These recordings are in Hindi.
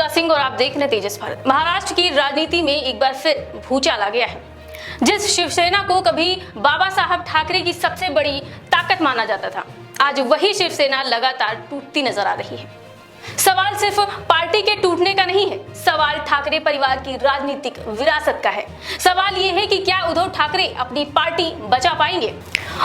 विकास सिंह और आप देख रहे हैं तेजस भारत। महाराष्ट्र की राजनीति में एक बार फिर भूचाल आ गया है। जिस शिवसेना को कभी बाबा साहब ठाकरे की सबसे बड़ी ताकत माना जाता था, आज वही शिवसेना लगातार टूटती नजर आ रही है। सवाल सिर्फ पार्टी के टूटने का नहीं है, सवाल ठाकरे परिवार की राजनीतिक विरासत का है। सवाल ये है कि क्या उद्धव ठाकरे अपनी पार्टी बचा पाएंगे,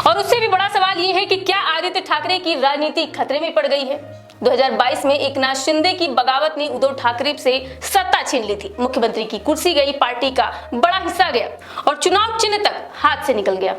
और उससे भी बड़ा सवाल ये है कि क्या आदित्य ठाकरे की राजनीति खतरे में पड़ गई है। 2022 में एकनाथ शिंदे की बगावत ने उद्धव ठाकरे से सत्ता छीन ली थी। मुख्यमंत्री की कुर्सी गई, पार्टी का बड़ा हिस्सा गया और चुनाव चिन्ह तक हाथ से निकल गया।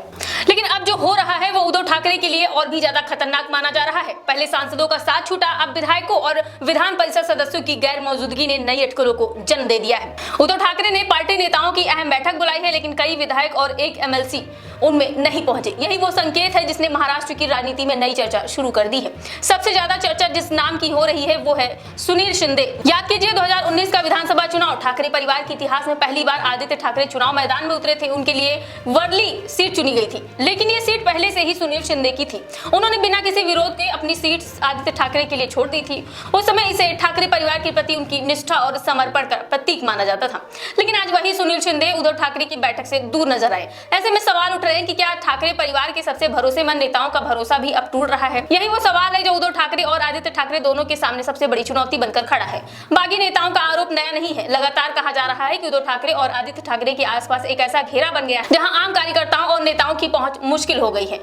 लेकिन अब जो हो रहा है वो उद्धव ठाकरे के लिए और भी ज्यादा खतरनाक माना जा रहा है। पहले सांसदों का साथ छूटा, अब विधायकों और विधान परिषद सदस्यों की गैर मौजूदगी ने नई अटकलों को जन्म दे दिया है। उद्धव ठाकरे ने पार्टी नेताओं की अहम बैठक बुलाई है, लेकिन कई विधायक और एक एमएलसी उनमें नहीं पहुंचे। यही वो संकेत है जिसने महाराष्ट्र की राजनीति में नई चर्चा शुरू कर दी है। सबसे ज्यादा चर्चा जिस नाम की हो रही है वो है सुनील शिंदे। याद कीजिए 2019 का विधानसभा चुनाव, ठाकरे परिवार के इतिहास में पहली बार आदित्य ठाकरे चुनाव मैदान में उतरे थे। उनके लिए वर्ली सीट चुनी गई थी, लेकिन ये सीट पहले से ही सुनील शिंदे की थी। उन्होंने बिना किसी विरोध के अपनी सीट आदित्य ठाकरे के लिए छोड़ दी थी। उस समय इसे ठाकरे परिवार के प्रति उनकी निष्ठा और समर्पण का प्रतीक माना जाता था। लेकिन आज वही सुनील शिंदे उद्धव ठाकरे की बैठक से दूर नजर आए। ऐसे में सवाल उठ रहे हैं कि क्या ठाकरे परिवार के सबसे भरोसेमंद नेताओं का भरोसा भी अब टूट रहा है। यही वो सवाल है जो उद्धव ठाकरे और आदित्य ठाकरे दोनों के सामने सबसे बड़ी चुनौती बनकर खड़ा है। बागी नेताओं का आरोप नया नहीं है। लगातार कहा जा रहा है कि उद्धव ठाकरे और आदित्य ठाकरे के आसपास एक ऐसा घेरा बन गया है जहां आम कार्यकर्ताओं और नेताओं की पहुंच मुश्किल हो गई है।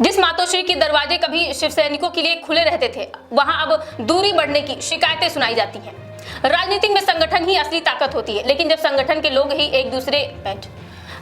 जिस मातोश्री के दरवाजे कभी शिव सैनिकों के लिए खुले रहते थे, वहां अब दूरी बढ़ने की शिकायतें सुनाई जाती हैं। राजनीति में संगठन ही असली ताकत होती है, लेकिन जब संगठन के लोग ही एक दूसरे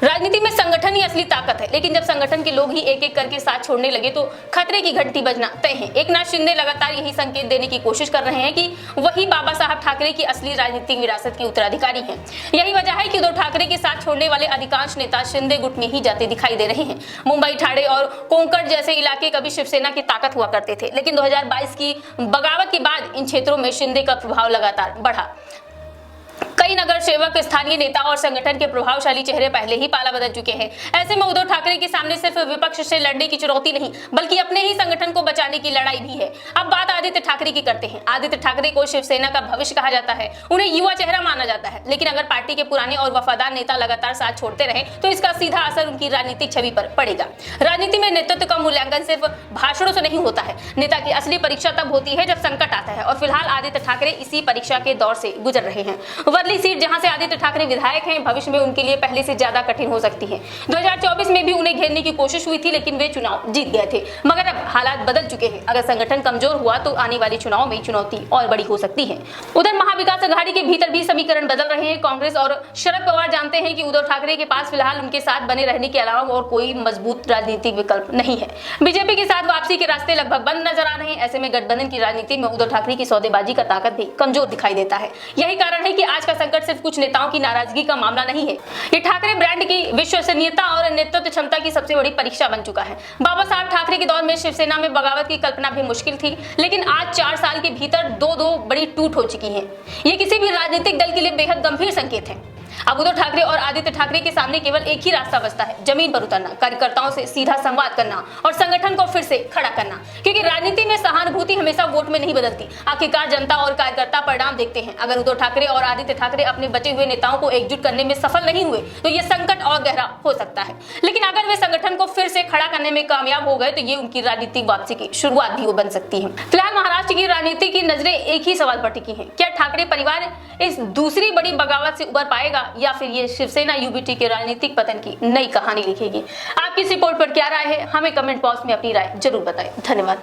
राजनीति में संगठन ही असली ताकत है, लेकिन जब संगठन के लोग ही एक एक करके साथ छोड़ने लगे तो खतरे की घंटी बजना तय है। एकनाथ शिंदे लगातार यही संकेत देने की कोशिश कर रहे हैं कि वही बाबा साहब ठाकरे की असली राजनीतिक विरासत के उत्तराधिकारी हैं। यही वजह है कि उद्धव ठाकरे के साथ छोड़ने वाले अधिकांश नेता शिंदे गुट में ही जाते दिखाई दे रहे हैं। मुंबई, ठाणे और कोंकण जैसे इलाके कभी शिवसेना की ताकत हुआ करते थे, लेकिन 2022 की बगावत के बाद इन क्षेत्रों में शिंदे का प्रभाव लगातार बढ़ा। कई नगर सेवक, स्थानीय नेता और संगठन के प्रभावशाली चेहरे पहले ही पाला बदल चुके हैं। ऐसे में उद्धव ठाकरे के सामने सिर्फ विपक्ष से लड़ने की चुनौती नहीं, बल्कि अपने ही संगठन को बचाने की लड़ाई भी है। अब बात आदित्य ठाकरे की करते हैं। आदित्य ठाकरे को शिवसेना का भविष्य कहा जाता है, उन्हें युवा चेहरा माना जाता है। लेकिन अगर पार्टी के पुराने और वफादार नेता लगातार साथ छोड़ते रहे तो इसका सीधा असर उनकी राजनीतिक छवि पर पड़ेगा। राजनीति में नेतृत्व का मूल्यांकन सिर्फ भाषणों से नहीं होता है। नेता की असली परीक्षा तब होती है जब संकट आता है, और फिलहाल आदित्य ठाकरे इसी परीक्षा के दौर से गुजर रहे हैं। वर्ली सीट जहां से आदित्य ठाकरे विधायक हैं, भविष्य में उनके लिए पहले से ज्यादा कठिन हो सकती है। 2024 में भी उन्हें घेरने की कोशिश हुई थी, लेकिन वे चुनाव जीत गए थे। मगर अब हालात बदल चुके हैं। अगर संगठन कमजोर हुआ तो आने वाले चुनाव में चुनौती और बड़ी हो सकती है। उधर महाविकास अघाड़ी के भीतर भी समीकरण बदल रहे हैं। कांग्रेस और शरद पवार जानते हैं कि उद्धव ठाकरे के पास फिलहाल उनके साथ बने रहने के अलावा और कोई मजबूत राजनीतिक विकल्प नहीं है। बीजेपी के साथ वापसी के रास्ते लगभग बंद नजर आ रहे हैं। ऐसे में गठबंधन की राजनीति में उद्धव ठाकरे की सौदेबाजी का ताकत भी कमजोर दिखाई देता है। यही कारण है कि आज का संकट सिर्फ कुछ नेताओं की नाराजगी का मामला नहीं है, ये ठाकरे ब्रांड की विश्वसनीयता और नेतृत्व क्षमता की सबसे बड़ी परीक्षा बन चुका है। बाबा साहब ठाकरे के दौर में शिवसेना में बगावत की कल्पना भी मुश्किल थी, लेकिन आज 4 साल के भीतर दो बड़ी टूट हो चुकी है। ये किसी भी राजनीतिक दल के लिए बेहद गंभीर संकेत है। अब उद्धव ठाकरे और आदित्य ठाकरे के सामने केवल एक ही रास्ता बचता है, जमीन पर उतरना, कार्यकर्ताओं से सीधा संवाद करना और संगठन को फिर से खड़ा करना। क्योंकि राजनीति में सहानुभूति हमेशा वोट में नहीं बदलती, आखिरकार जनता और कार्यकर्ता परिणाम देखते हैं। अगर उद्धव ठाकरे और आदित्य ठाकरे अपने बचे हुए नेताओं को एकजुट करने में सफल नहीं हुए तो यह संकट और गहरा हो सकता है। लेकिन अगर वे संगठन को फिर से खड़ा करने में कामयाब हो गए तो ये उनकी राजनीतिक वापसी की शुरुआत भी बन सकती है। फिलहाल महाराष्ट्र की राजनीति की नजरें एक ही सवाल पर टिकी है, क्या ठाकरे परिवार इस दूसरी बड़ी बगावत से उबर पाएगा, या फिर ये शिवसेना यूबीटी के राजनीतिक पतन की नई कहानी लिखेगी। आपकी इस रिपोर्ट पर क्या राय है, हमें कमेंट बॉक्स में अपनी राय जरूर बताएं। धन्यवाद।